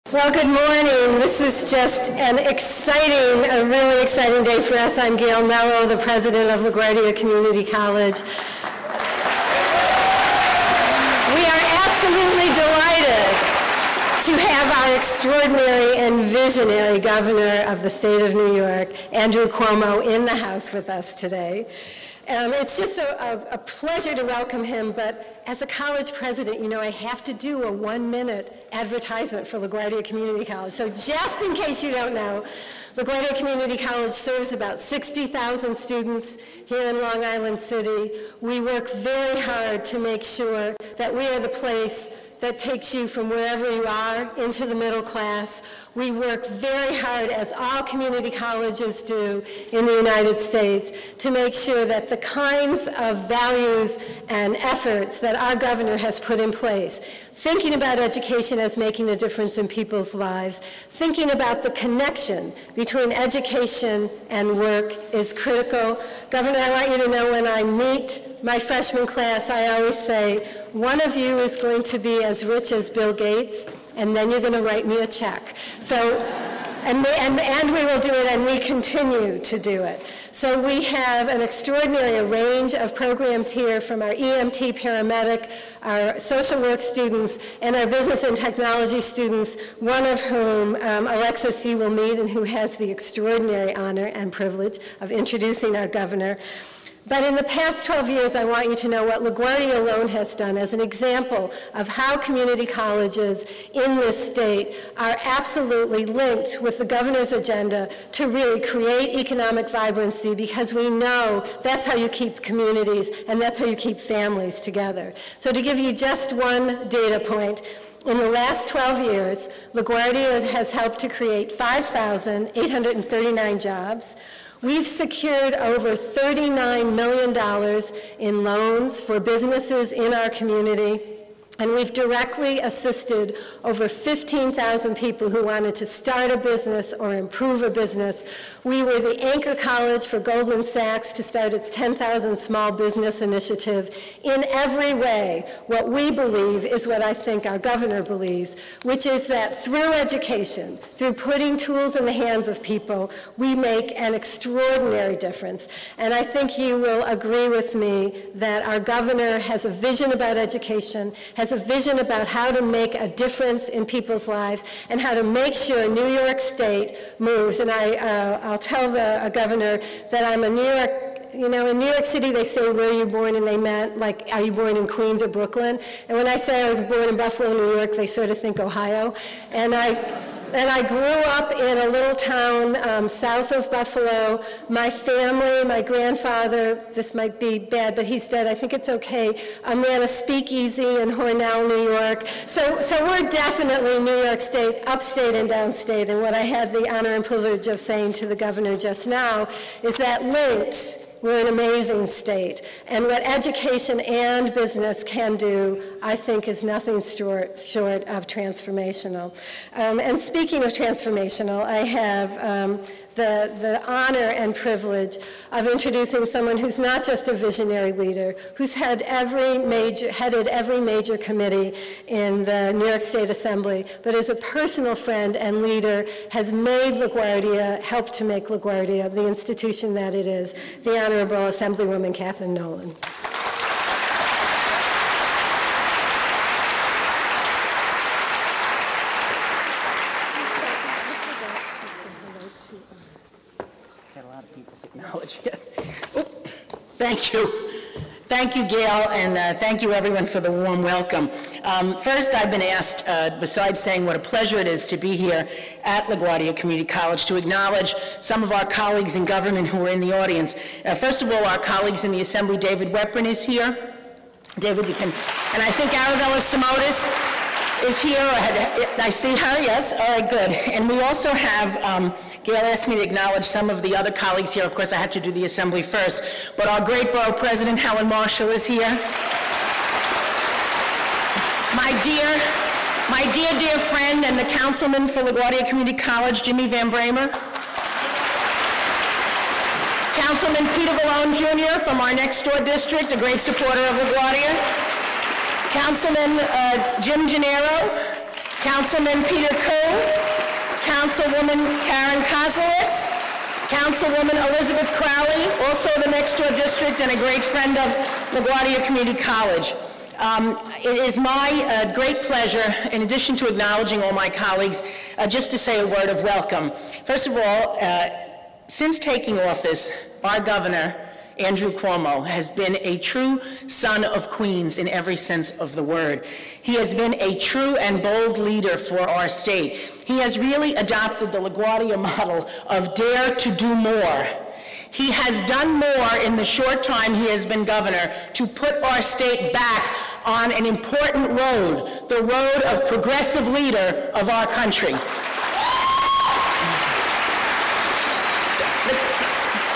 Well, good morning. This is just a really exciting day for us. I'm Gail Mello, the president of LaGuardia Community College. We are absolutely delighted to have our extraordinary and visionary governor of the state of New York, Andrew Cuomo, in the house with us today. It's just a pleasure to welcome him, but as a college president, you know, I have to do a 1-minute advertisement for LaGuardia Community College. So just in case you don't know, LaGuardia Community College serves about 60,000 students here in Long Island City. We work very hard to make sure that we are the place that takes you from wherever you are into the middle class. We work very hard, as all community colleges do in the United States, to make sure that the kinds of values and efforts that our governor has put in place, thinking about education as making a difference in people's lives, thinking about the connection between education and work is critical. Governor, I want you to know when I meet my freshman class, I always say, one of you is going to be as rich as Bill Gates, and then you're going to write me a check. So, and we will do it, and we continue to do it. So we have an extraordinary range of programs here, from our EMT paramedic, our social work students, and our business and technology students, one of whom, Alexis, you will meet, and who has the extraordinary honor and privilege of introducing our governor. But in the past 12 years, I want you to know what LaGuardia alone has done as an example of how community colleges in this state are absolutely linked with the governor's agenda to really create economic vibrancy, because we know that's how you keep communities and that's how you keep families together. So to give you just one data point, in the last 12 years, LaGuardia has helped to create 5,839 jobs. We've secured over $39 million in loans for businesses in our community, and we've directly assisted over 15,000 people who wanted to start a business or improve a business. We were the anchor college for Goldman Sachs to start its 10,000 Small Business Initiative. In every way, what we believe is what I think our governor believes, which is that through education, through putting tools in the hands of people, we make an extraordinary difference. And I think you will agree with me that our governor has a vision about education, has a vision about how to make a difference in people's lives and how to make sure New York State moves. And I'll tell the governor that I'm a New York, you know, in New York City they say, where are you born? And they meant, like, are you born in Queens or Brooklyn? And when I say I was born in Buffalo, New York, they sort of think Ohio. And I grew up in a little town south of Buffalo. My family, my grandfather, this might be bad, but he's dead, I think it's okay, ran a speakeasy in Hornell, New York. So we're definitely New York State, upstate and downstate. And what I had the honor and privilege of saying to the governor just now is that linked, we're an amazing state. And what education and business can do, I think, is nothing short of transformational. And speaking of transformational, I have the honor and privilege of introducing someone who's not just a visionary leader, who's headed every major committee in the New York State Assembly, but as a personal friend and leader has made LaGuardia, helped to make LaGuardia the institution that it is, the Honorable Assemblywoman Kathryn Nolan. Yes. Thank you. Thank you, Gail, and thank you, everyone, for the warm welcome. First, I've been asked, besides saying what a pleasure it is to be here at LaGuardia Community College, to acknowledge some of our colleagues in government who are in the audience. First of all, our colleagues in the Assembly, David Weprin is here. David, you can, and I think Arabella Simotis is here. I see her, yes, all right, good. And we also have, Gail asked me to acknowledge some of the other colleagues here. Of course, I had to do the assembly first, but our great borough president, Helen Marshall, is here. My dear friend and the councilman for LaGuardia Community College, Jimmy Van Bramer. Councilman Peter Vallone Jr. from our next door district, a great supporter of LaGuardia. Councilman Jim Gennaro, Councilman Peter Koo, Councilwoman Karen Koslowitz, Councilwoman Elizabeth Crowley, also the next door district and a great friend of LaGuardia Community College. It is my great pleasure, in addition to acknowledging all my colleagues, just to say a word of welcome. First of all, since taking office, our governor, Andrew Cuomo, has been a true son of Queens in every sense of the word. He has been a true and bold leader for our state. He has really adopted the LaGuardia model of dare to do more. He has done more in the short time he has been governor to put our state back on an important road, the road of progressive leader of our country.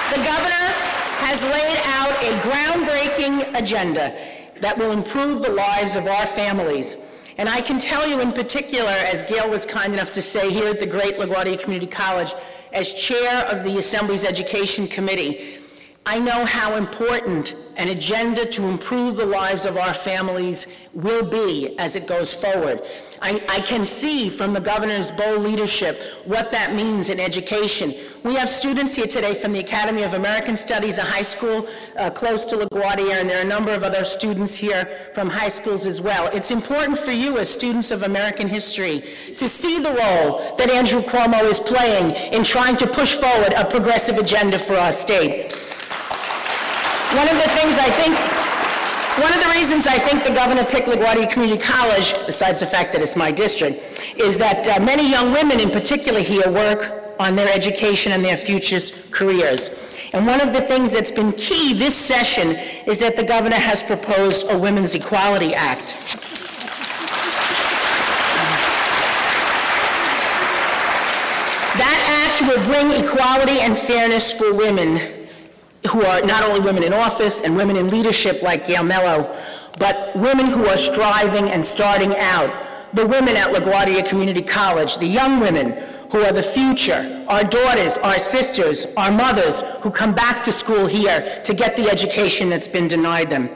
The governor has laid out a groundbreaking agenda that will improve the lives of our families. And I can tell you in particular, as Gail was kind enough to say here at the great LaGuardia Community College, as chair of the Assembly's Education Committee, I know how important an agenda to improve the lives of our families will be as it goes forward. I can see from the governor's bold leadership what that means in education. We have students here today from the Academy of American Studies, a high school close to LaGuardia, and there are a number of other students here from high schools as well. It's important for you as students of American history to see the role that Andrew Cuomo is playing in trying to push forward a progressive agenda for our state. One of the reasons I think the governor picked LaGuardia Community College, besides the fact that it's my district, is that many young women in particular here work on their education and their future careers. And one of the things that's been key this session is that the governor has proposed a Women's Equality Act. That act will bring equality and fairness for women who are not only women in office and women in leadership like Gail Mello, but women who are striving and starting out. The women at LaGuardia Community College, the young women who are the future, our daughters, our sisters, our mothers who come back to school here to get the education that's been denied them.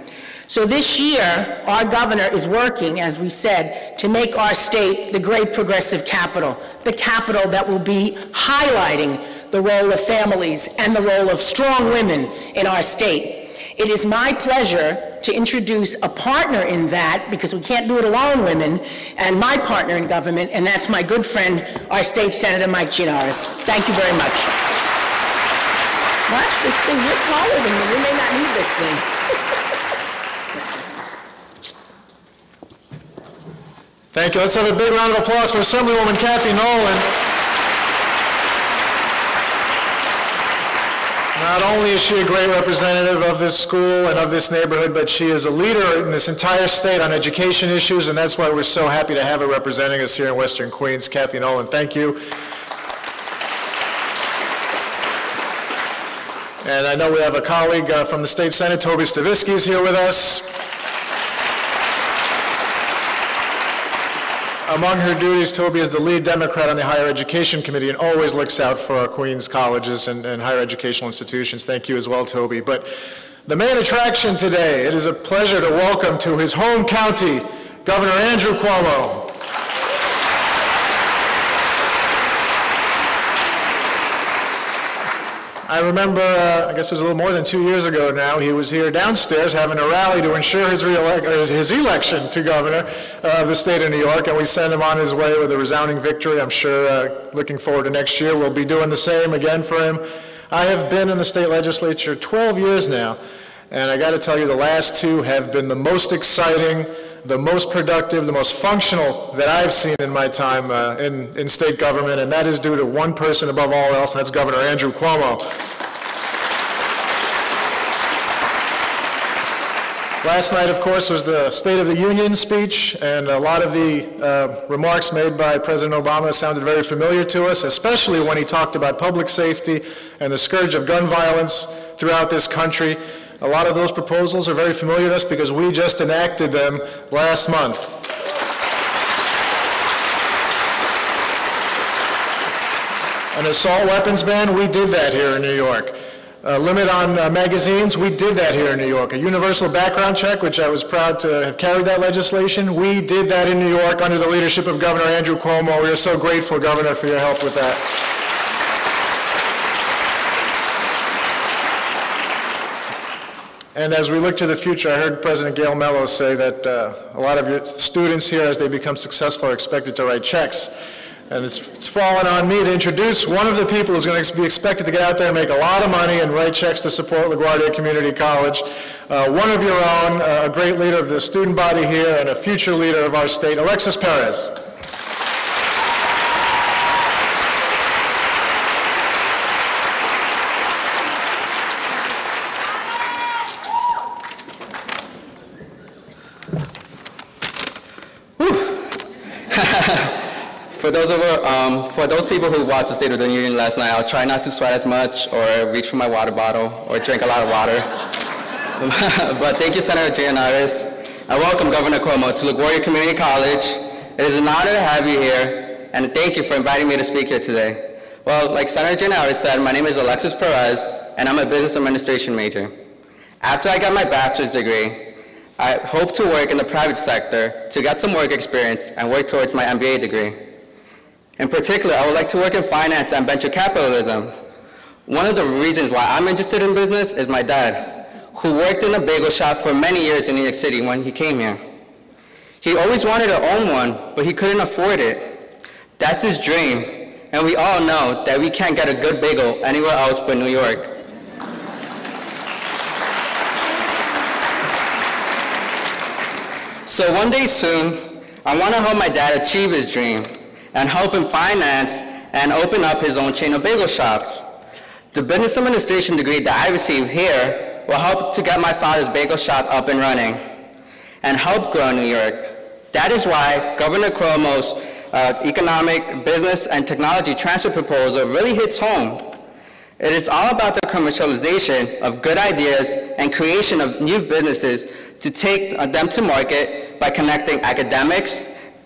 So this year, our governor is working, as we said, to make our state the great progressive capital, the capital that will be highlighting the role of families and the role of strong women in our state. It is my pleasure to introduce a partner in that, because we can't do it alone, women, and my partner in government, and that's my good friend, our State Senator Mike Gianaris. Thank you very much. Watch this thing. You're taller than me. You may not need this thing. Thank you. Let's have a big round of applause for Assemblywoman Kathryn Nolan. Not only is she a great representative of this school and of this neighborhood, but she is a leader in this entire state on education issues, and that's why we're so happy to have her representing us here in Western Queens. Kathryn Nolan, thank you. And I know we have a colleague from the State Senate, Toby Stavisky, is here with us. Among her duties, Toby is the lead Democrat on the Higher Education Committee and always looks out for our Queens colleges and higher educational institutions. Thank you as well, Toby. But the main attraction today, it is a pleasure to welcome to his home county, Governor Andrew Cuomo. I remember, I guess it was a little more than 2 years ago now, he was here downstairs having a rally to ensure his election to governor of the state of New York, and we sent him on his way with a resounding victory. I'm sure looking forward to next year, we'll be doing the same again for him. I have been in the state legislature 12 years now, and I got to tell you, the last two have been the most exciting, the most productive, the most functional that I've seen in my time in state government, and that is due to one person above all else, and that's Governor Andrew Cuomo. Last night, of course, was the State of the Union speech, and a lot of the remarks made by President Obama sounded very familiar to us, especially when he talked about public safety and the scourge of gun violence throughout this country. A lot of those proposals are very familiar to us because we just enacted them last month. An assault weapons ban, we did that here in New York. limit on magazines, we did that here in New York. A universal background check, which I was proud to have carried that legislation, we did that in New York under the leadership of Governor Andrew Cuomo. We are so grateful, Governor, for your help with that. And as we look to the future, I heard President Gail Mello say that a lot of your students here, as they become successful, are expected to write checks. And it's fallen on me to introduce one of the people who's going to be expected to get out there and make a lot of money and write checks to support LaGuardia Community College. One of your own, a great leader of the student body here and a future leader of our state, Alexis Perez. For those people who watched the State of the Union last night, I'll try not to sweat as much or reach for my water bottle or drink a lot of water. But thank you, Senator Gianaris. I welcome Governor Cuomo to LaGuardia Community College. It is an honor to have you here, and thank you for inviting me to speak here today. Well, like Senator Gianaris said, my name is Alexis Perez, and I'm a business administration major. After I got my bachelor's degree, I hope to work in the private sector to get some work experience and work towards my MBA degree. In particular, I would like to work in finance and venture capitalism. One of the reasons why I'm interested in business is my dad, who worked in a bagel shop for many years in New York City when he came here. He always wanted to own one, but he couldn't afford it. That's his dream, and we all know that we can't get a good bagel anywhere else but New York. So one day soon, I want to help my dad achieve his dream and help him finance and open up his own chain of bagel shops. The business administration degree that I received here will help to get my father's bagel shop up and running and help grow New York. That is why Governor Cuomo's economic, business, and technology transfer proposal really hits home. It is all about the commercialization of good ideas and creation of new businesses to take them to market by connecting academics,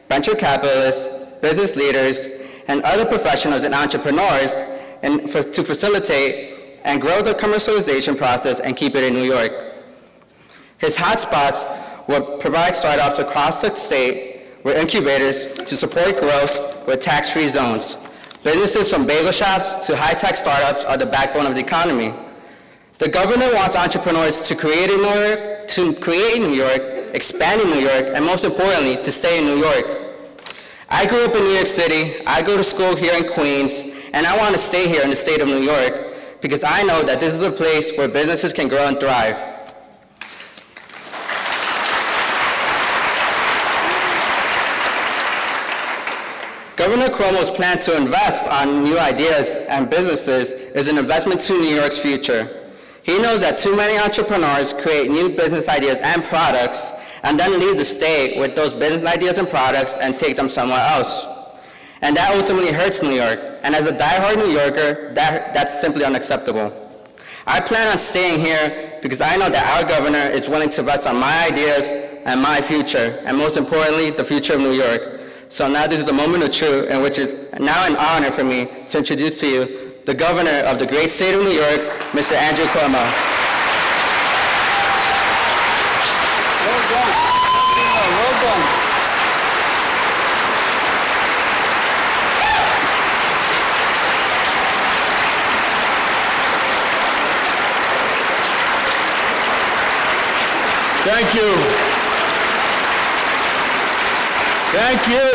venture capitalists, business leaders, and other professionals and entrepreneurs to facilitate and grow the commercialization process and keep it in New York. His hotspots will provide startups across the state with incubators to support growth with tax-free zones. Businesses from bagel shops to high-tech startups are the backbone of the economy. The governor wants entrepreneurs to create in New York, expand in New York, and most importantly, to stay in New York. I grew up in New York City, I go to school here in Queens, and I want to stay here in the state of New York because I know that this is a place where businesses can grow and thrive. Governor Cuomo's plan to invest on new ideas and businesses is an investment to New York's future. He knows that too many entrepreneurs create new business ideas and products and then leave the state with those business ideas and products and take them somewhere else. And that ultimately hurts New York. And as a diehard New Yorker, that's simply unacceptable. I plan on staying here because I know that our governor is willing to invest on my ideas and my future, and most importantly, the future of New York. So now this is a moment of truth, in which is now an honor for me to introduce to you the governor of the great state of New York, Mr. Andrew Cuomo. Thank you. Thank you.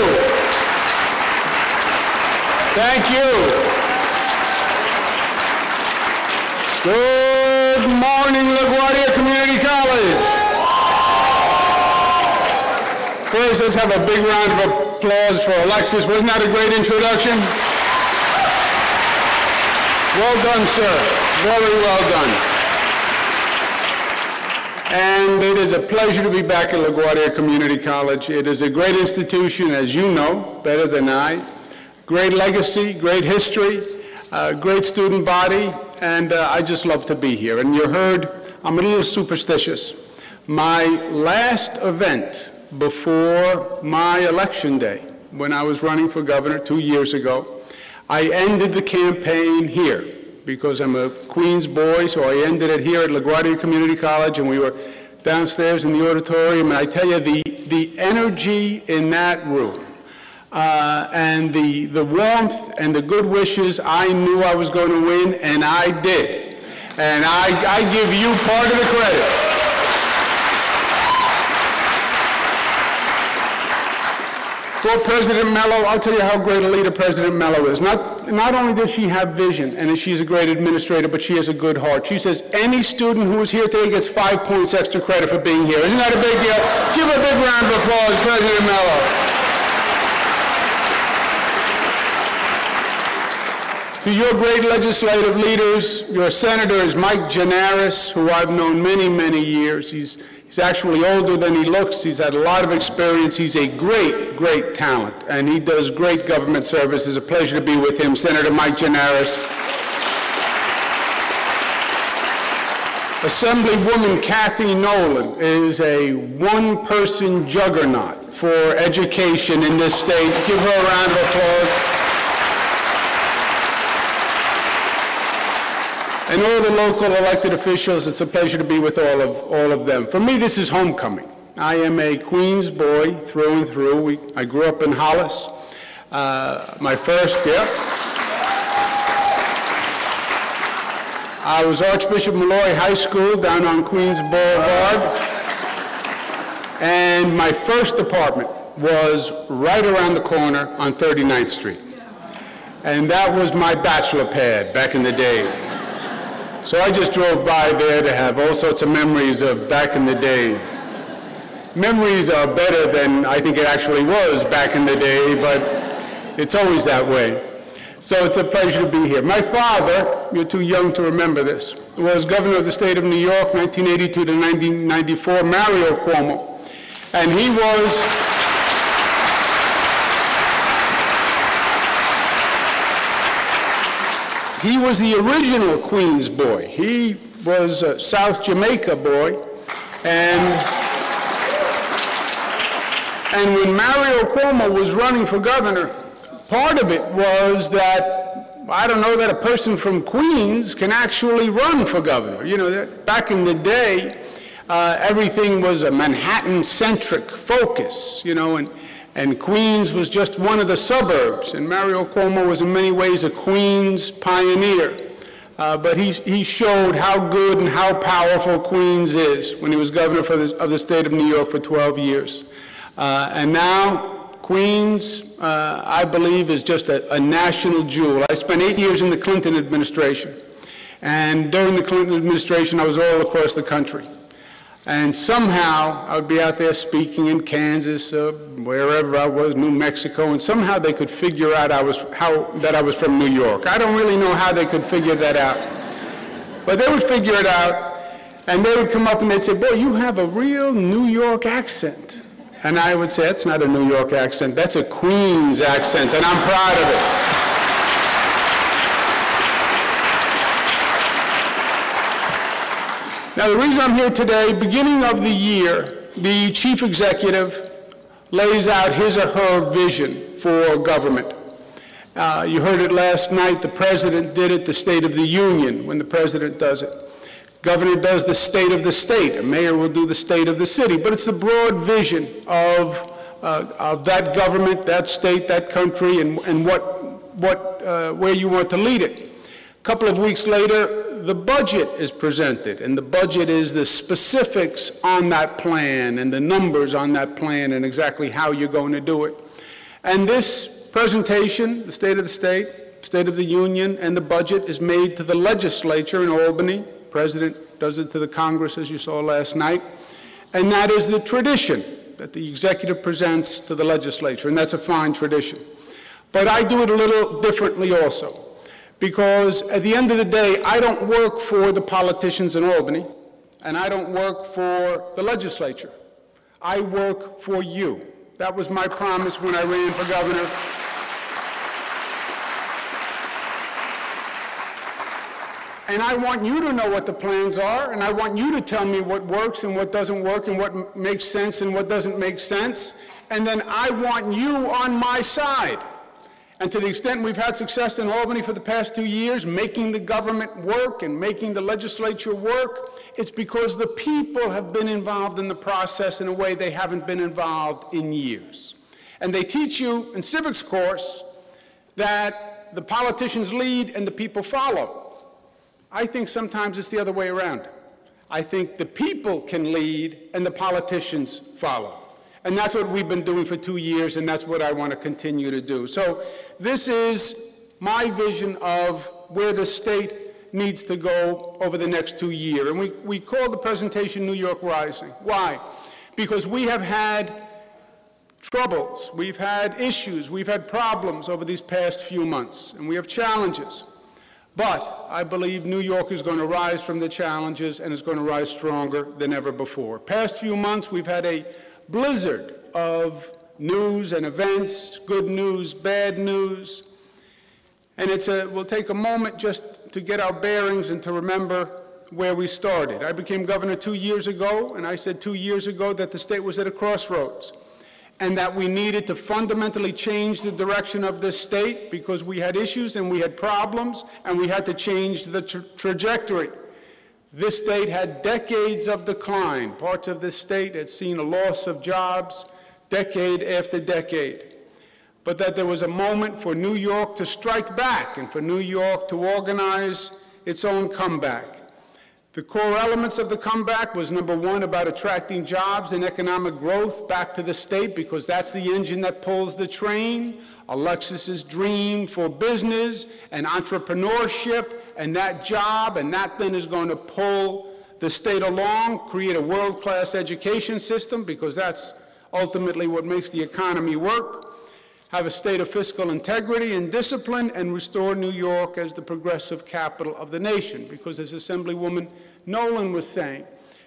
Thank you. Good morning, LaGuardia Community College. First, let's have a big round of applause for Alexis. Wasn't that a great introduction? Well done, sir. Very well done. And it is a pleasure to be back at LaGuardia Community College. It is a great institution, as you know, better than I. Great legacy, great history, great student body, and I just love to be here. And you heard, I'm a little superstitious. My last event before my election day, when I was running for governor 2 years ago, I ended the campaign here because I'm a Queens boy, so I ended it here at LaGuardia Community College, and we were downstairs in the auditorium, and I tell you, the energy in that room, and the warmth and the good wishes, I knew I was going to win, and I did. And I give you part of the credit. For President Mello, I'll tell you how great a leader President Mello is. Not only does she have vision, and she's a great administrator, but she has a good heart. She says any student who is here today gets 5 points extra credit for being here. Isn't that a big deal? Give a big round of applause, President Mello. To your great legislative leaders, your senator is Mike Gianaris, who I've known many, many years. He's actually older than he looks. He's had a lot of experience. He's a great, great talent, and he does great government service. It's a pleasure to be with him, Senator Mike Gianaris. Assemblywoman Kathryn Nolan is a one-person juggernaut for education in this state. Give her a round of applause. And all the local elected officials, it's a pleasure to be with all of them. For me, this is homecoming. I am a Queens boy through and through. I grew up in Hollis. My first, I was Archbishop Malloy High School down on Queens Boulevard. And my first apartment was right around the corner on 39th Street. And that was my bachelor pad back in the day. So I just drove by there to have all sorts of memories of back in the day. Memories are better than I think it actually was back in the day, but it's always that way. So it's a pleasure to be here. My father, you're too young to remember this, was governor of the state of New York, 1982 to 1994, Mario Cuomo. And he was the original Queens boy. He was a South Jamaica boy. And when Mario Cuomo was running for governor, part of it was that, I don't know that a person from Queens can actually run for governor. You know, that back in the day, everything was a Manhattan-centric focus, you know, and Queens was just one of the suburbs, and Mario Cuomo was in many ways a Queens pioneer. But he showed how good and how powerful Queens is when he was governor of the state of New York for 12 years. And now Queens, I believe, is just a national jewel. I spent 8 years in the Clinton administration, and during the Clinton administration, I was all across the country. And somehow, I would be out there speaking in Kansas, wherever I was, New Mexico, and somehow they could figure out that I was from New York. I don't really know how they could figure that out. But they would figure it out, and they would come up and they'd say, boy, you have a real New York accent. And I would say, that's not a New York accent, that's a Queens accent, and I'm proud of it. Now, the reason I'm here today, beginning of the year, the chief executive lays out his or her vision for government. You heard it last night. The president did it, the State of the Union, when the president does it. Governor does the state of the state. A mayor will do the state of the city. But it's the broad vision of that government, that state, that country, and where you want to lead it. A couple of weeks later, the budget is presented, and the budget is the specifics on that plan and the numbers on that plan and exactly how you're going to do it. And this presentation, the State of the State, State of the Union, and the budget is made to the legislature in Albany. The President does it to the Congress, as you saw last night. And that is the tradition that the executive presents to the legislature, and that's a fine tradition. But I do it a little differently also. Because at the end of the day, I don't work for the politicians in Albany, and I don't work for the legislature. I work for you. That was my promise when I ran for governor. And I want you to know what the plans are, and I want you to tell me what works and what doesn't work and what makes sense and what doesn't make sense. And then I want you on my side. And to the extent we've had success in Albany for the past 2 years, making the government work and making the legislature work, it's because the people have been involved in the process in a way they haven't been involved in years. And they teach you in civics course that the politicians lead and the people follow. I think sometimes it's the other way around. I think the people can lead and the politicians follow. And that's what we've been doing for 2 years, and that's what I want to continue to do. So this is my vision of where the state needs to go over the next 2 years. And we call the presentation New York Rising. Why? Because we have had troubles, we've had issues, we've had problems over these past few months, and we have challenges. But I believe New York is going to rise from the challenges and is going to rise stronger than ever before. Past few months, we've had a blizzard of news and events, good news, bad news. And we'll take a moment just to get our bearings and to remember where we started. I became governor 2 years ago, and I said 2 years ago that the state was at a crossroads and that we needed to fundamentally change the direction of this state because we had issues and we had problems and we had to change the trajectory. This state had decades of decline. Parts of this state had seen a loss of jobs decade after decade. But that there was a moment for New York to strike back and for New York to organize its own comeback. The core elements of the comeback was, number one, about attracting jobs and economic growth back to the state because that's the engine that pulls the train. Alexis's dream for business and entrepreneurship and that job, and that then is going to pull the state along, create a world-class education system because that's ultimately what makes the economy work, have a state of fiscal integrity and discipline, and restore New York as the progressive capital of the nation. Because as Assemblywoman Nolan was saying,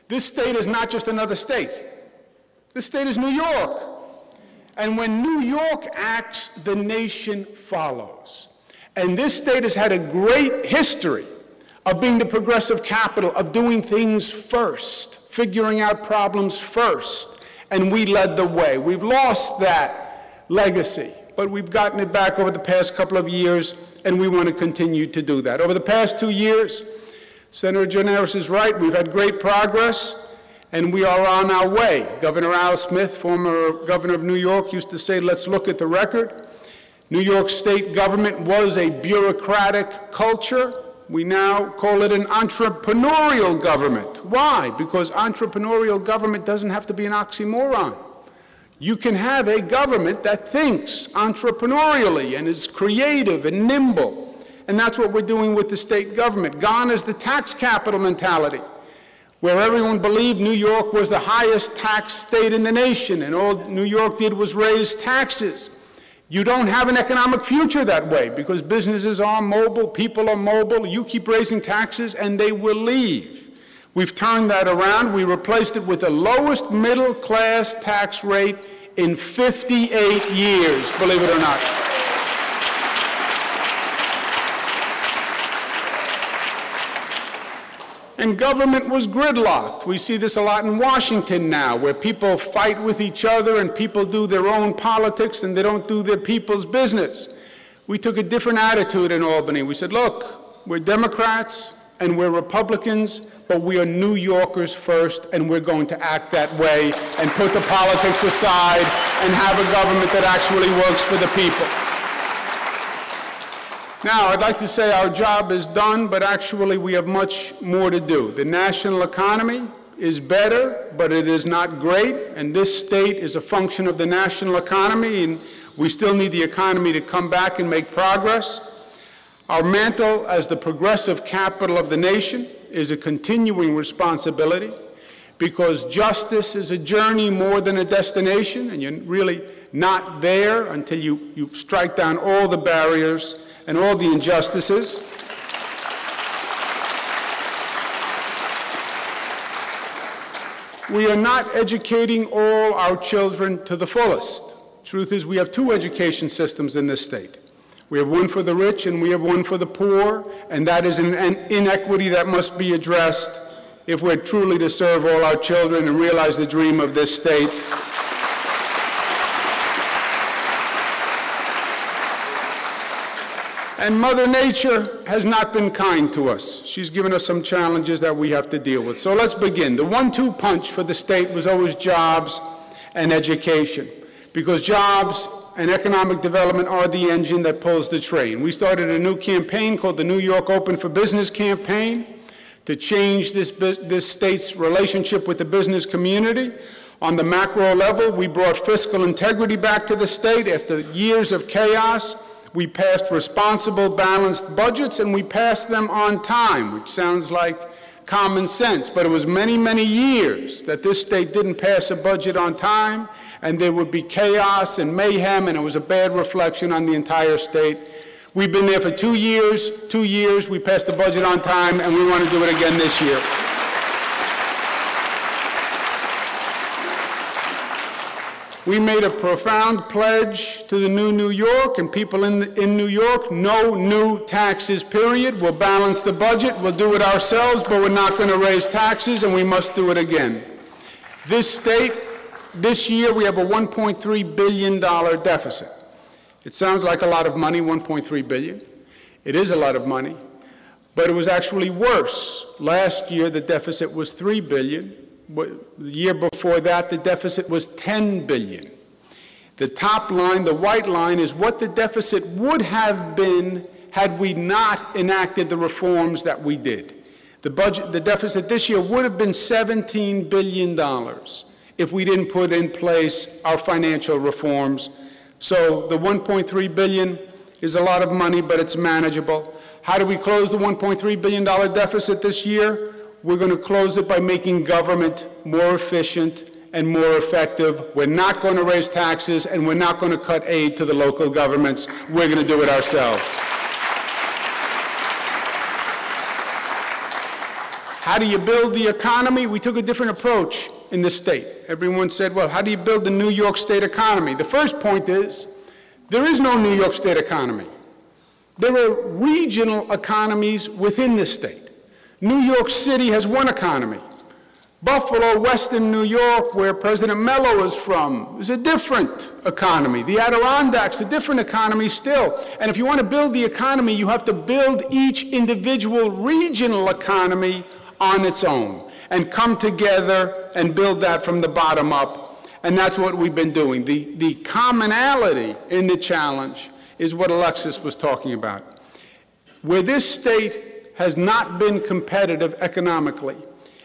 this state is not just another state. This state is New York. And when New York acts, the nation follows. And this state has had a great history of being the progressive capital, of doing things first, figuring out problems first. And we led the way. We've lost that legacy, but we've gotten it back over the past couple of years, and we want to continue to do that. Over the past 2 years, Senator Gianaris is right, we've had great progress, and we are on our way. Governor Al Smith, former governor of New York, used to say, let's look at the record. New York State government was a bureaucratic culture. We now call it an entrepreneurial government. Why? Because entrepreneurial government doesn't have to be an oxymoron. You can have a government that thinks entrepreneurially and is creative and nimble. And that's what we're doing with the state government. Gone is the tax capital mentality, where everyone believed New York was the highest tax state in the nation, and all New York did was raise taxes. You don't have an economic future that way because businesses are mobile, people are mobile. You keep raising taxes and they will leave. We've turned that around. We replaced it with the lowest middle class tax rate in 58 years, believe it or not. And government was gridlocked. We see this a lot in Washington now, where people fight with each other and people do their own politics and they don't do their people's business. We took a different attitude in Albany. We said, look, we're Democrats and we're Republicans, but we are New Yorkers first, and we're going to act that way and put the politics aside and have a government that actually works for the people. Now, I'd like to say our job is done, but actually we have much more to do. The national economy is better, but it is not great, and this state is a function of the national economy, and we still need the economy to come back and make progress. Our mantle as the progressive capital of the nation is a continuing responsibility, because justice is a journey more than a destination, and you're really not there until you strike down all the barriers and all the injustices. We are not educating all our children to the fullest. Truth is, we have two education systems in this state. We have one for the rich and we have one for the poor, and that is an inequity that must be addressed if we're truly to serve all our children and realize the dream of this state. And Mother Nature has not been kind to us. She's given us some challenges that we have to deal with. So let's begin. The 1-2 punch for the state was always jobs and education, because jobs and economic development are the engine that pulls the train. We started a new campaign called the New York Open for Business campaign to change this state's relationship with the business community. On the macro level, we brought fiscal integrity back to the state after years of chaos. We passed responsible, balanced budgets, and we passed them on time, which sounds like common sense. But it was many, many years that this state didn't pass a budget on time, and there would be chaos and mayhem, and it was a bad reflection on the entire state. We've been there for 2 years. 2 years, we passed the budget on time, and we want to do it again this year. We made a profound pledge to the New York and people in New York: no new taxes, period. We'll balance the budget, we'll do it ourselves, but we're not going to raise taxes, and we must do it again. This state, this year, we have a $1.3 billion deficit. It sounds like a lot of money, $1.3 billion. It is a lot of money, but it was actually worse. Last year, the deficit was $3 billion. The year before that, the deficit was $10 billion. The top line, the white line, is what the deficit would have been had we not enacted the reforms that we did. The deficit this year would have been $17 billion if we didn't put in place our financial reforms. So the $1.3 billion is a lot of money, but it's manageable. How do we close the $1.3 billion deficit this year? We're going to close it by making government more efficient and more effective. We're not going to raise taxes, and we're not going to cut aid to the local governments. We're going to do it ourselves. How do you build the economy? We took a different approach in the state. Everyone said, well, how do you build the New York State economy? The first point is, there is no New York State economy. There are regional economies within the state. New York City has one economy. Buffalo, Western New York, where President Mello is from, is a different economy. The Adirondacks, a different economy still. And if you want to build the economy, you have to build each individual regional economy on its own and come together and build that from the bottom up. And that's what we've been doing. The commonality in the challenge is what Alexis was talking about. Where this state has not been competitive economically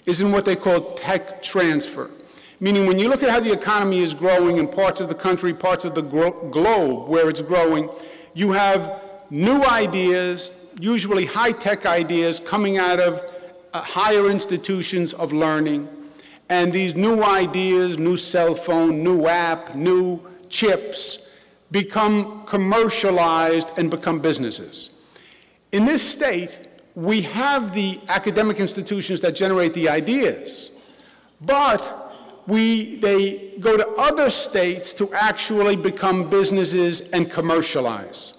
is in what they call tech transfer. Meaning when you look at how the economy is growing in parts of the country, parts of the globe where it's growing, you have new ideas, usually high-tech ideas, coming out of higher institutions of learning. And these new ideas, new cell phone, new app, new chips, become commercialized and become businesses. In this state, we have the academic institutions that generate the ideas, but they go to other states to actually become businesses and commercialize.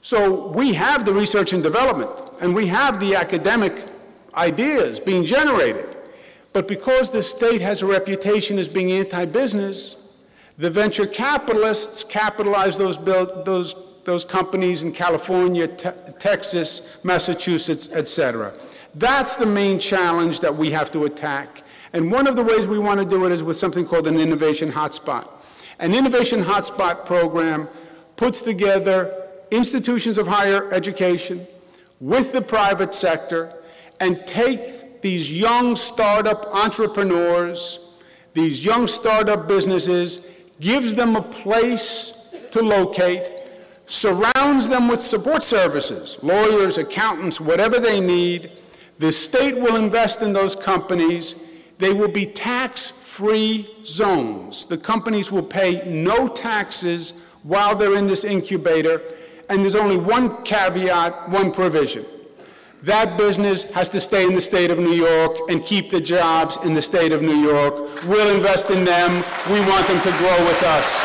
So we have the research and development, and we have the academic ideas being generated, but because the state has a reputation as being anti-business, the venture capitalists capitalize those companies in California, Texas, Massachusetts, et cetera. That's the main challenge that we have to attack. And one of the ways we want to do it is with something called an innovation hotspot. An innovation hotspot program puts together institutions of higher education with the private sector and take these young startup entrepreneurs, these young startup businesses, gives them a place to locate, surrounds them with support services, lawyers, accountants, whatever they need. The state will invest in those companies. They will be tax-free zones. The companies will pay no taxes while they're in this incubator, and there's only one caveat, one provision. That business has to stay in the state of New York and keep the jobs in the state of New York. We'll invest in them. We want them to grow with us.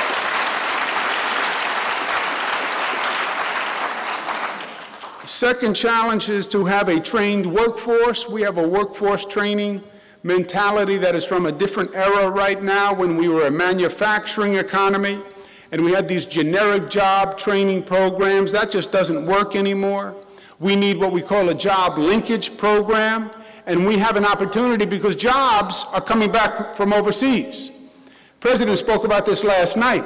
Second challenge is to have a trained workforce. We have a workforce training mentality that is from a different era right now when we were a manufacturing economy. and we had these generic job training programs. That just doesn't work anymore. We need what we call a job linkage program, and we have an opportunity because jobs are coming back from overseas. The President spoke about this last night.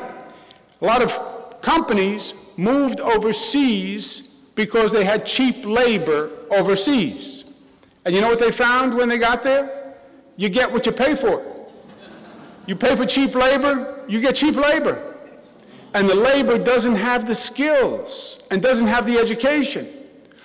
A lot of companies moved overseas because they had cheap labor overseas. And you know what they found when they got there? You get what you pay for. You pay for cheap labor, you get cheap labor. And the labor doesn't have the skills and doesn't have the education.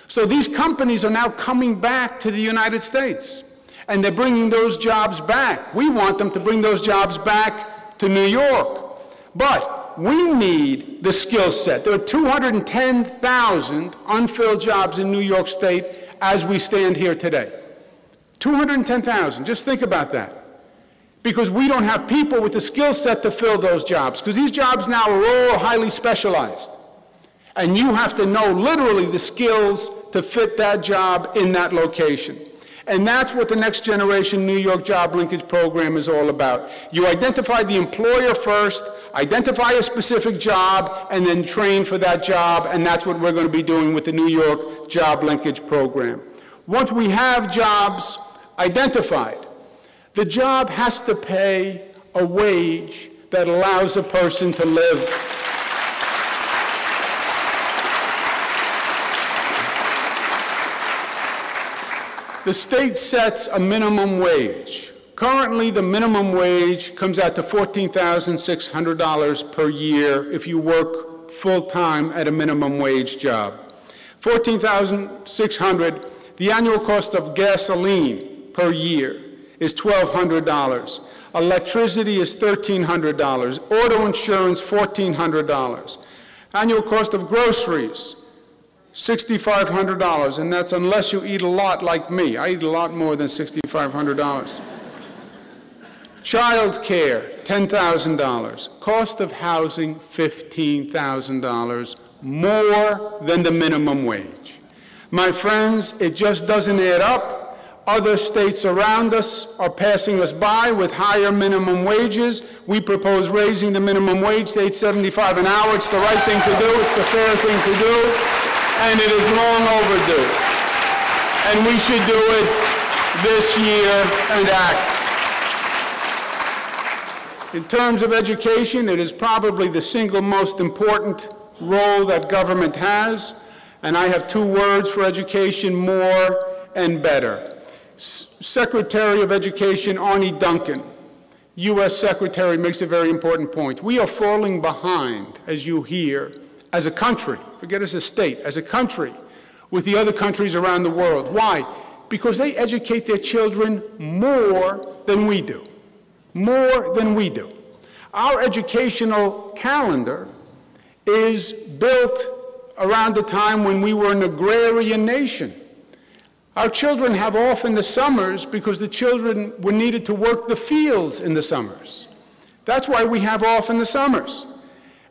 So these companies are now coming back to the United States, and they're bringing those jobs back. We want them to bring those jobs back to New York. But we need the skill set. There are 210,000 unfilled jobs in New York State as we stand here today. 210,000, just think about that. Because we don't have people with the skill set to fill those jobs, because these jobs now are all highly specialized. And you have to know literally the skills to fit that job in that location. And that's what the Next Generation New York Job Linkage Program is all about. You identify the employer first, identify a specific job, and then train for that job, and that's what we're going to be doing with the New York Job Linkage Program. Once we have jobs identified, the job has to pay a wage that allows a person to live. The state sets a minimum wage. Currently, the minimum wage comes out to $14,600 per year if you work full-time at a minimum wage job. $14,600. The annual cost of gasoline per year is $1,200. Electricity is $1,300. Auto insurance, $1,400. Annual cost of groceries, $6,500, and that's unless you eat a lot like me. I eat a lot more than $6,500. Child care, $10,000. Cost of housing, $15,000, more than the minimum wage. My friends, it just doesn't add up. Other states around us are passing us by with higher minimum wages. We propose raising the minimum wage to $8.75 an hour. It's the right thing to do. It's the fair thing to do. And it is long overdue. And we should do it this year and act. In terms of education, it is probably the single most important role that government has. And I have two words for education: more and better. Secretary of Education Arne Duncan, U.S. Secretary, makes a very important point. We are falling behind, as you hear, as a country, forget as a state, as a country, with the other countries around the world. Why? Because they educate their children more than we do. More than we do. Our educational calendar is built around the time when we were an agrarian nation. Our children have off in the summers because the children were needed to work the fields in the summers. That's why we have off in the summers.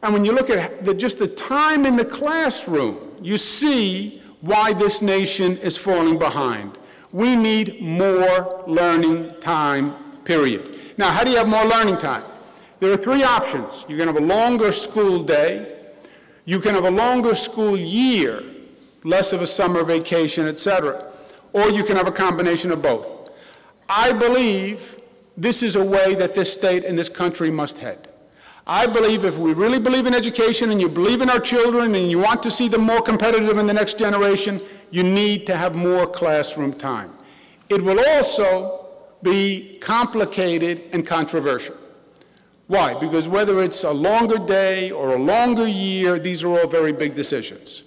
And when you look at just the time in the classroom, you see why this nation is falling behind. We need more learning time, period. Now, how do you have more learning time? There are three options. You can have a longer school day. You can have a longer school year, less of a summer vacation, etc. Or you can have a combination of both. I believe this is a way that this state and this country must head. I believe if we really believe in education and you believe in our children and you want to see them more competitive in the next generation, you need to have more classroom time. It will also be complicated and controversial. Why? Because whether it's a longer day or a longer year, these are all very big decisions.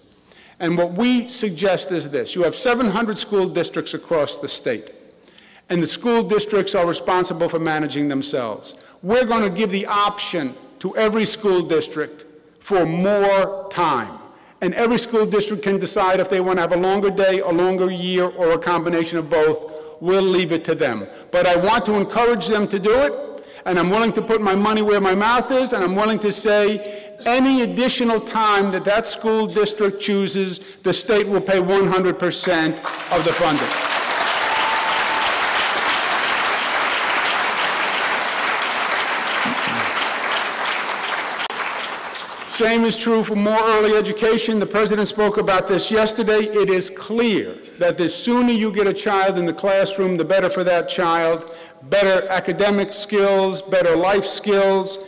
And what we suggest is this. You have 700 school districts across the state, and the school districts are responsible for managing themselves. We're going to give the option to every school district for more time. And every school district can decide if they want to have a longer day, a longer year, or a combination of both. We'll leave it to them. But I want to encourage them to do it, and I'm willing to put my money where my mouth is, and I'm willing to say any additional time that that school district chooses, the state will pay 100% of the funding. Same is true for more early education. The President spoke about this yesterday. It is clear that the sooner you get a child in the classroom, the better for that child. Better academic skills, better life skills.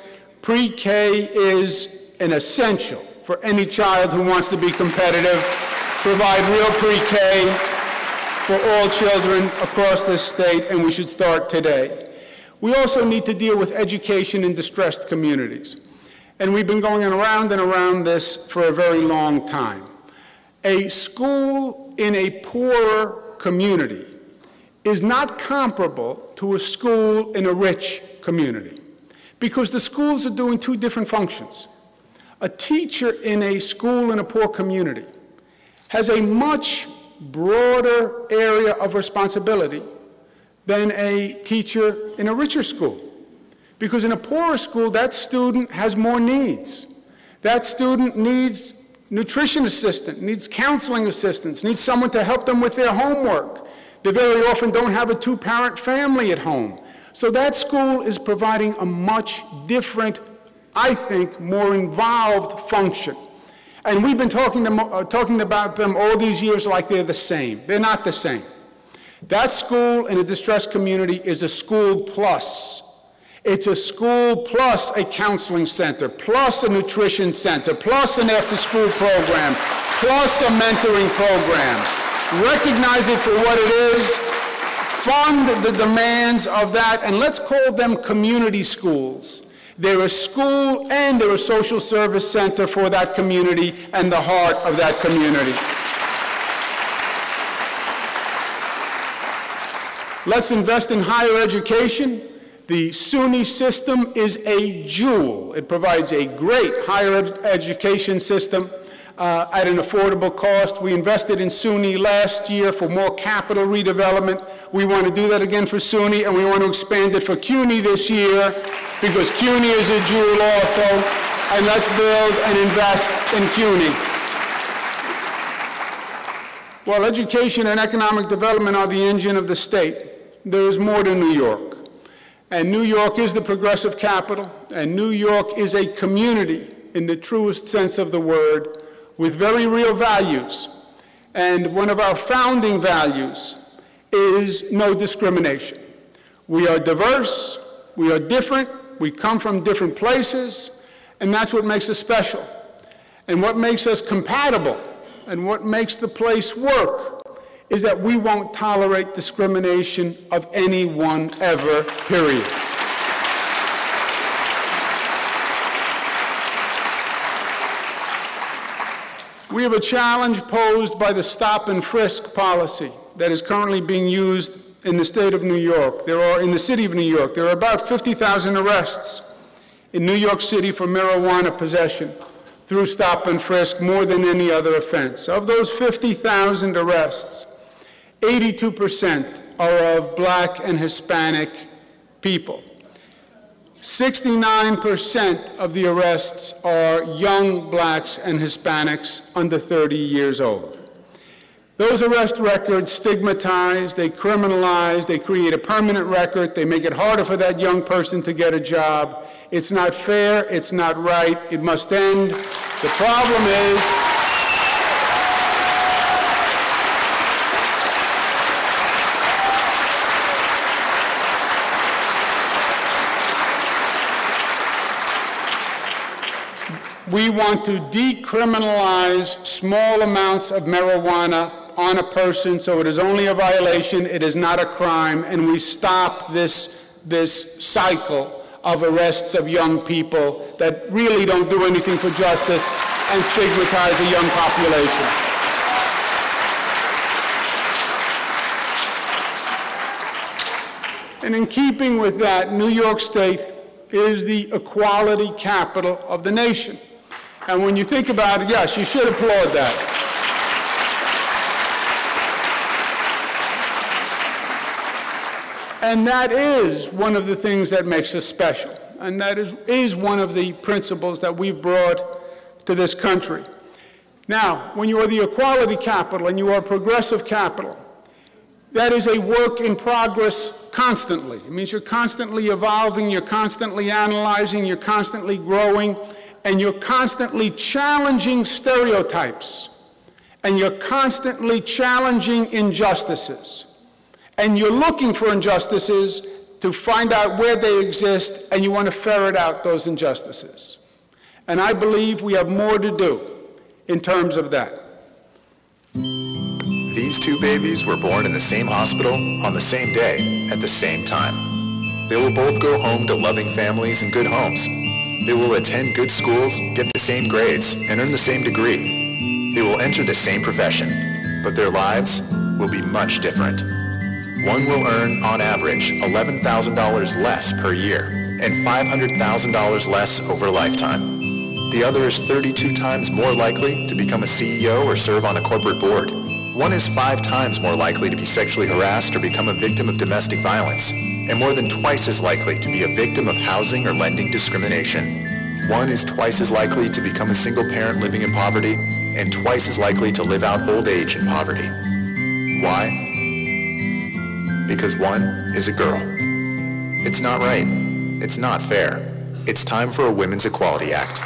Pre-K is an essential for any child who wants to be competitive. Provide real pre-K for all children across this state, and we should start today. We also need to deal with education in distressed communities. And we've been going around and around this for a very long time. A school in a poorer community is not comparable to a school in a rich community, because the schools are doing two different functions. A teacher in a school in a poor community has a much broader area of responsibility than a teacher in a richer school. Because in a poorer school, that student has more needs. That student needs nutrition assistance, needs counseling assistance, needs someone to help them with their homework. They very often don't have a two-parent family at home. So that school is providing a much different, I think, more involved function. And we've been talking about them all these years like they're the same. They're not the same. That school in a distressed community is a school plus. It's a school plus a counseling center, plus a nutrition center, plus an after-school program, plus a mentoring program. Recognize it for what it is, fund the demands of that, and let's call them community schools. They're a school and they're a social service center for that community and the heart of that community. Let's invest in higher education. The SUNY system is a jewel. It provides a great higher education system at an affordable cost. We invested in SUNY last year for more capital redevelopment. We want to do that again for SUNY, and we want to expand it for CUNY this year, because CUNY is a jewel also, and let's build and invest in CUNY. While education and economic development are the engine of the state, there is more to New York. And New York is the progressive capital, and New York is a community in the truest sense of the word, with very real values. And one of our founding values is no discrimination. We are diverse, we are different, we come from different places, and that's what makes us special. And what makes us compatible, and what makes the place work, is that we won't tolerate discrimination of anyone ever, period. We have a challenge posed by the stop and frisk policy that is currently being used in the state of New York. In the city of New York, there are about 50,000 arrests in New York City for marijuana possession through stop and frisk, more than any other offense. Of those 50,000 arrests, 82% are of Black and Hispanic people. 69% of the arrests are young Blacks and Hispanics under 30 years old. Those arrest records stigmatize, they criminalize, they create a permanent record, they make it harder for that young person to get a job. It's not fair, it's not right, it must end. The problem is, we want to decriminalize small amounts of marijuana on a person, so it is only a violation, it is not a crime, and we stop this cycle of arrests of young people that really don't do anything for justice and stigmatize a young population. And in keeping with that, New York State is the equality capital of the nation. And when you think about it, yes, you should applaud that. And that is one of the things that makes us special. And that is one of the principles that we've brought to this country. Now, when you are the equality capital and you are progressive capital, that is a work in progress constantly. It means you're constantly evolving, you're constantly analyzing, you're constantly growing, and you're constantly challenging stereotypes, and you're constantly challenging injustices, and you're looking for injustices to find out where they exist, and you want to ferret out those injustices. And I believe we have more to do in terms of that. These two babies were born in the same hospital on the same day at the same time. They will both go home to loving families and good homes. They will attend good schools, get the same grades, and earn the same degree. They will enter the same profession, but their lives will be much different. One will earn, on average, $11,000 less per year and $500,000 less over a lifetime. The other is 32 times more likely to become a CEO or serve on a corporate board. One is 5 times more likely to be sexually harassed or become a victim of domestic violence, and more than twice as likely to be a victim of housing or lending discrimination. One is twice as likely to become a single parent living in poverty, and twice as likely to live out old age in poverty. Why? Because one is a girl. It's not right. It's not fair. It's time for a Women's Equality Act.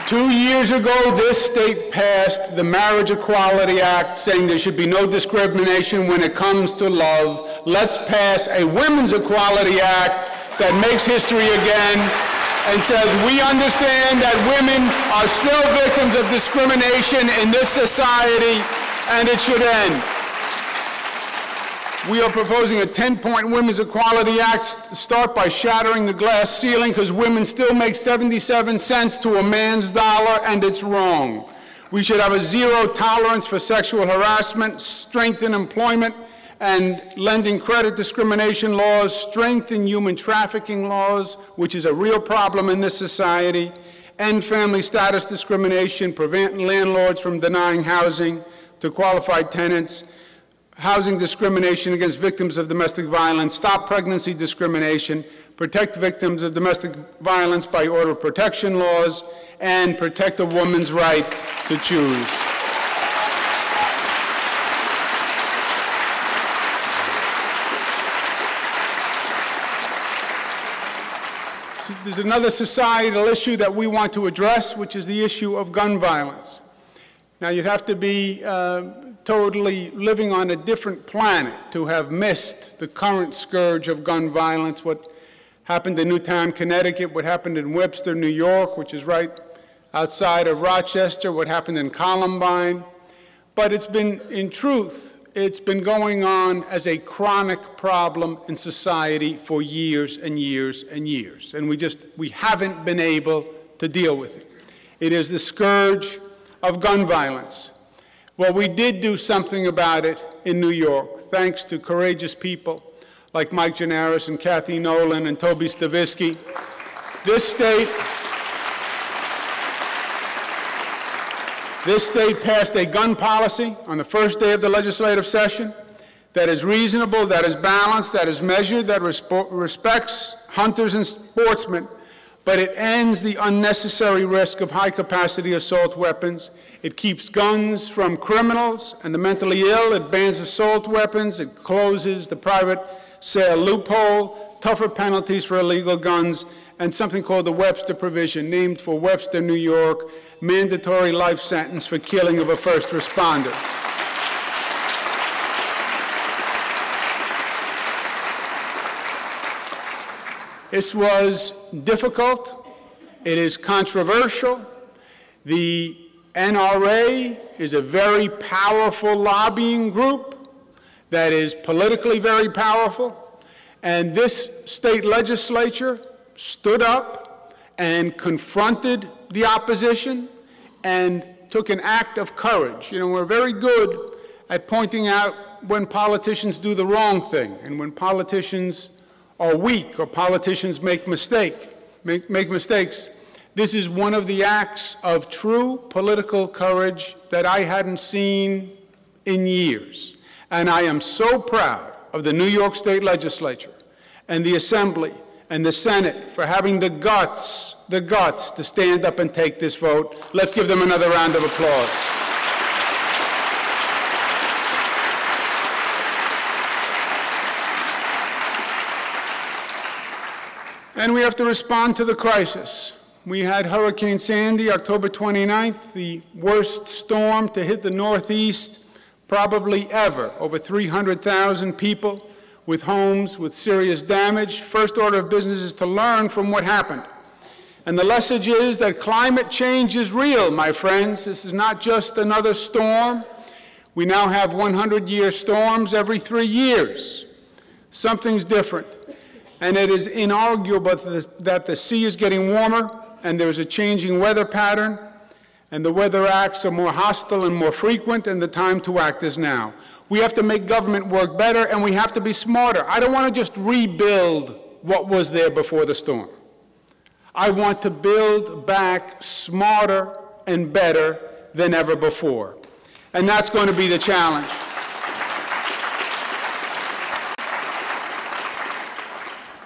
2 years ago, this state passed the Marriage Equality Act, saying there should be no discrimination when it comes to love. Let's pass a Women's Equality Act that makes history again and says we understand that women are still victims of discrimination in this society, and it should end. We are proposing a 10-point Women's Equality Act, start by shattering the glass ceiling, because women still make 77 cents to a man's dollar, and it's wrong. We should have a zero tolerance for sexual harassment, strengthen employment and lending credit discrimination laws, strengthen human trafficking laws, which is a real problem in this society, end family status discrimination, prevent landlords from denying housing to qualified tenants, housing discrimination against victims of domestic violence, stop pregnancy discrimination, protect victims of domestic violence by order of protection laws, and protect a woman's right to choose. There's another societal issue that we want to address, which is the issue of gun violence. Now, you'd have to be totally living on a different planet to have missed the current scourge of gun violence, what happened in Newtown, Connecticut, what happened in Webster, New York, which is right outside of Rochester, what happened in Columbine. But it's been, in truth, it's been going on as a chronic problem in society for years and years and years. And we haven't been able to deal with it. It is the scourge of gun violence. Well, we did do something about it in New York, thanks to courageous people like Mike Gianaris and Kathy Nolan and Toby Stavisky. This state passed a gun policy on the first day of the legislative session that is reasonable, that is balanced, that is measured, that respects hunters and sportsmen, but it ends the unnecessary risk of high-capacity assault weapons. It keeps guns from criminals and the mentally ill. It bans assault weapons. It closes the private sale loophole, tougher penalties for illegal guns, and something called the Webster provision, named for Webster, New York, mandatory life sentence for killing of a first responder. This was difficult. It is controversial. The NRA is a very powerful lobbying group that is politically very powerful. And this state legislature stood up and confronted the opposition and took an act of courage. You know, we're very good at pointing out when politicians do the wrong thing and when politicians are weak or politicians make mistakes. This is one of the acts of true political courage that I hadn't seen in years. And I am so proud of the New York State Legislature and the Assembly and the Senate for having the guts to stand up and take this vote. Let's give them another round of applause. And we have to respond to the crisis. We had Hurricane Sandy, October 29th, the worst storm to hit the Northeast probably ever. Over 300,000 people with homes with serious damage. First order of business is to learn from what happened. And the message is that climate change is real, my friends. This is not just another storm. We now have 100-year storms every 3 years. Something's different. And it is inarguable that the sea is getting warmer and there's a changing weather pattern and the weather acts are more hostile and more frequent, and the time to act is now. We have to make government work better, and we have to be smarter. I don't want to just rebuild what was there before the storm. I want to build back smarter and better than ever before. And that's going to be the challenge.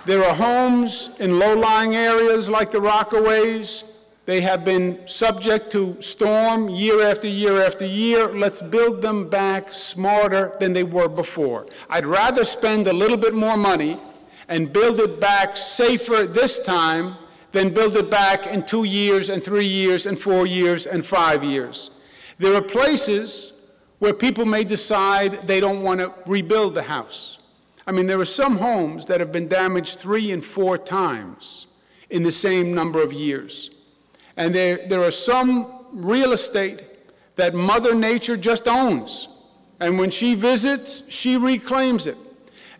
There are homes in low-lying areas like the Rockaways. They have been subject to storm year after year after year. Let's build them back smarter than they were before. I'd rather spend a little bit more money and build it back safer this time than build it back in 2 years and 3 years and 4 years and 5 years. There are places where people may decide they don't want to rebuild the house. I mean, there are some homes that have been damaged 3 and 4 times in the same number of years. And there are some real estate that Mother Nature just owns. And when she visits, she reclaims it.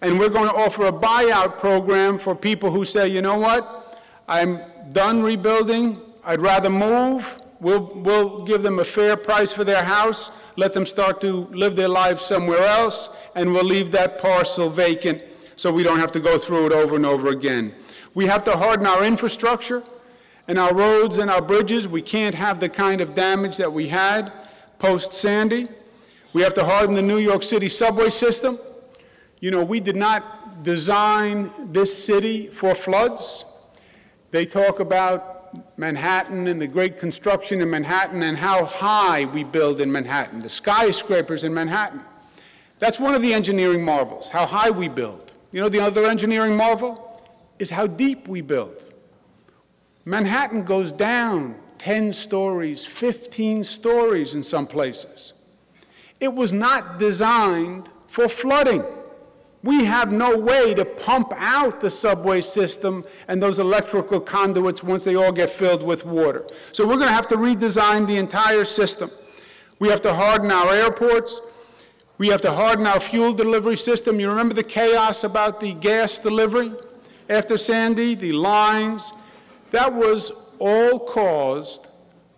And we're going to offer a buyout program for people who say, you know what, I'm done rebuilding, I'd rather move. We'll give them a fair price for their house, let them start to live their lives somewhere else, and we'll leave that parcel vacant so we don't have to go through it over and over again. We have to harden our infrastructure and our roads and our bridges. We can't have the kind of damage that we had post-Sandy. We have to harden the New York City subway system. You know, we did not design this city for floods. They talk about Manhattan and the great construction in Manhattan and how high we build in Manhattan, the skyscrapers in Manhattan. That's one of the engineering marvels, how high we build. You know, the other engineering marvel is how deep we build. Manhattan goes down 10 stories, 15 stories in some places. It was not designed for flooding. We have no way to pump out the subway system and those electrical conduits once they all get filled with water. So we're going to have to redesign the entire system. We have to harden our airports. We have to harden our fuel delivery system. You remember the chaos about the gas delivery after Sandy, the lines? That was all caused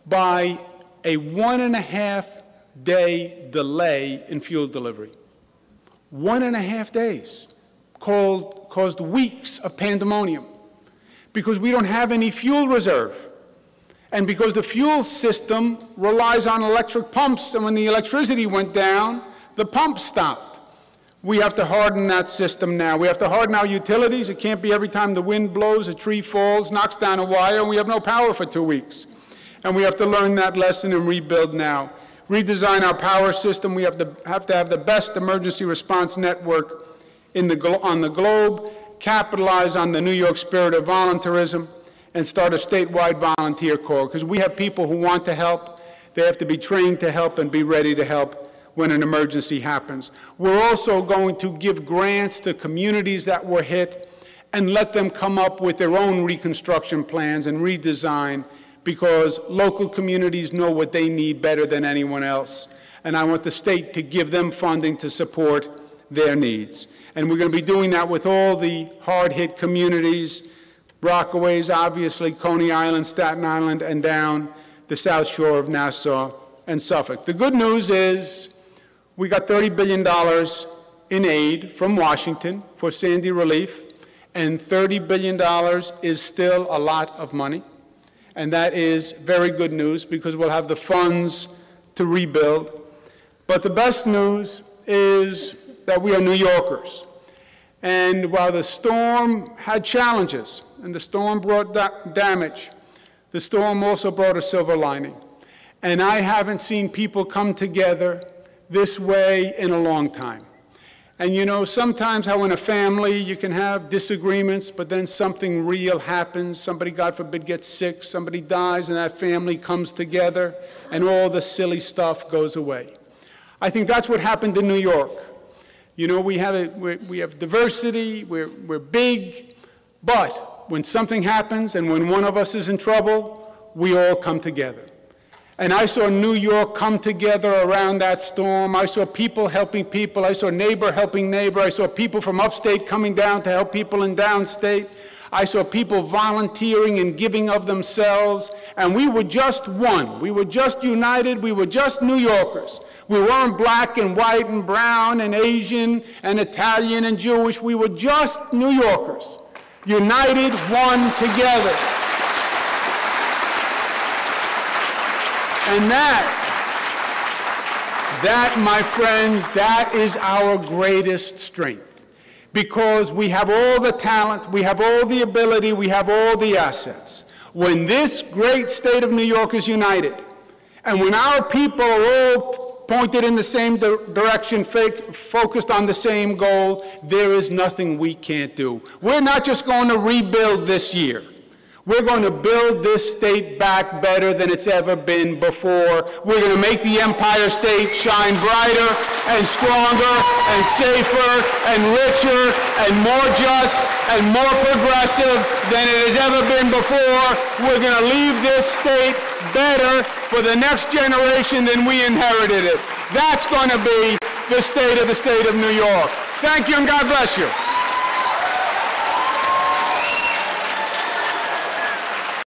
by a 1.5-day delay in fuel delivery. 1.5 days caused weeks of pandemonium because we don't have any fuel reserve. And because the fuel system relies on electric pumps, and when the electricity went down, the pumps stopped. We have to harden that system now. We have to harden our utilities. It can't be every time the wind blows, a tree falls, knocks down a wire, and we have no power for 2 weeks. And we have to learn that lesson and rebuild now. Redesign our power system. We have to have the best emergency response network on the globe, capitalize on the New York spirit of volunteerism, and start a statewide volunteer corps, because we have people who want to help. They have to be trained to help and be ready to help when an emergency happens. We're also going to give grants to communities that were hit and let them come up with their own reconstruction plans and redesign, because local communities know what they need better than anyone else. And I want the state to give them funding to support their needs. And we're going to be doing that with all the hard-hit communities, Rockaways, obviously, Coney Island, Staten Island, and down the South Shore of Nassau and Suffolk. The good news is we got $30 billion in aid from Washington for Sandy relief, and $30 billion is still a lot of money. And that is very good news because we'll have the funds to rebuild. But the best news is that we are New Yorkers. And while the storm had challenges, and the storm brought damage, the storm also brought a silver lining. And I haven't seen people come together this way in a long time. And you know, sometimes how in a family you can have disagreements, but then something real happens. Somebody, God forbid, gets sick, somebody dies, and that family comes together, and all the silly stuff goes away. I think that's what happened in New York. You know, we have diversity, we're big, but when something happens and when one of us is in trouble, we all come together. And I saw New York come together around that storm. I saw people helping people. I saw neighbor helping neighbor. I saw people from upstate coming down to help people in downstate. I saw people volunteering and giving of themselves. And we were just one. We were just united. We were just New Yorkers. We weren't black and white and brown and Asian and Italian and Jewish. We were just New Yorkers, united, one, together. And that, my friends, that is our greatest strength. Because we have all the talent, we have all the ability, we have all the assets. When this great state of New York is united, and when our people are all pointed in the same direction, focused on the same goal, there is nothing we can't do. We're not just going to rebuild this year. We're going to build this state back better than it's ever been before. We're going to make the Empire State shine brighter and stronger and safer and richer and more just and more progressive than it has ever been before. We're going to leave this state better for the next generation than we inherited it. That's going to be the state of New York. Thank you and God bless you.